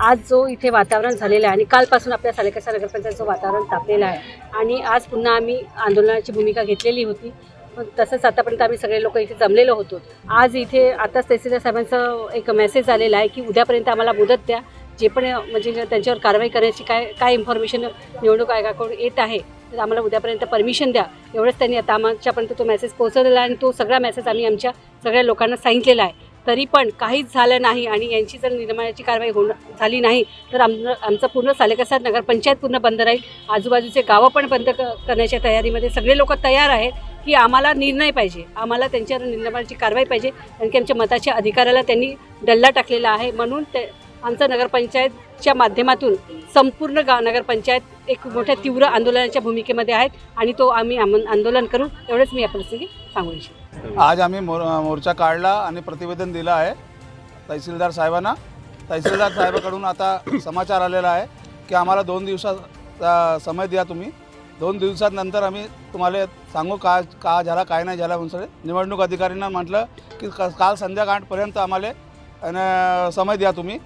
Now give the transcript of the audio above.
आज जो इथे वातावरण झालेलं आहे आणि कालपासून आपल्या सालेकसा नगरपंचायतचं वातावरण तापलेलं आहे आणि आज पुन्हा आम्ही आंदोलनाची भूमिका घेतलेली होती. पण तसंच आतापर्यंत आम्ही सगळे लोक इथे जमलेलो होतो. आज इथे आताच तहसीलदार साहेबांचं एक मेसेज आलेला आहे की उद्यापर्यंत आम्हाला मुदत द्या, जे पण म्हणजे त्यांच्यावर कारवाई करण्याची काय इन्फॉर्मेशन निवडणूक आयोगाकडून येत आहे तर आम्हाला उद्यापर्यंत परमिशन द्या, एवढंच त्यांनी आता आमच्यापर्यंत तो मेसेज पोहोचवलेला आहे आणि तो सगळा मेसेज आम्ही आमच्या सगळ्या लोकांना सांगितलेला आहे. तरी पण काहीच झालं नाही आणि यांची जर निर्माणाची कारवाई झाली नाही तर आमचं पूर्ण सालेकसा नगरपंचायत पूर्ण बंद राहील. आजूबाजूचे गावं पण बंद करण्याच्या तयारीमध्ये सगळे लोक तयार आहेत की आम्हाला निर्णय पाहिजे, आम्हाला त्यांच्यावर निर्माणाची कारवाई पाहिजे, कारण की आमच्या मताच्या अधिकाराला त्यांनी डल्ला टाकलेला आहे. म्हणून ते आमचं नगरपंचायतच्या माध्यमातून संपूर्ण नगरपंचायत एक मोठ्या तीव्र आंदोलनाच्या भूमिकेमध्ये आहेत आणि तो आम्ही आंदोलन करू, एवढंच मी या प्रसंगी सांगू इच्छितो. आज आम्ही मोर्चा काढला आणि प्रतिवेदन दिलं आहे तहसीलदार साहेबांना. तहसीलदार साहेबाकडून आता समाचार आलेला आहे की आम्हाला 2 दिवसाचा समय द्या तुम्ही. 2 दिवसानंतर आम्ही तुम्हाला सांगू का झाला काय नाही झाला. म्हणून निवडणूक अधिकाऱ्यांना म्हटलं की काल संध्याकाळपर्यंत आम्हाला समय द्या तुम्ही.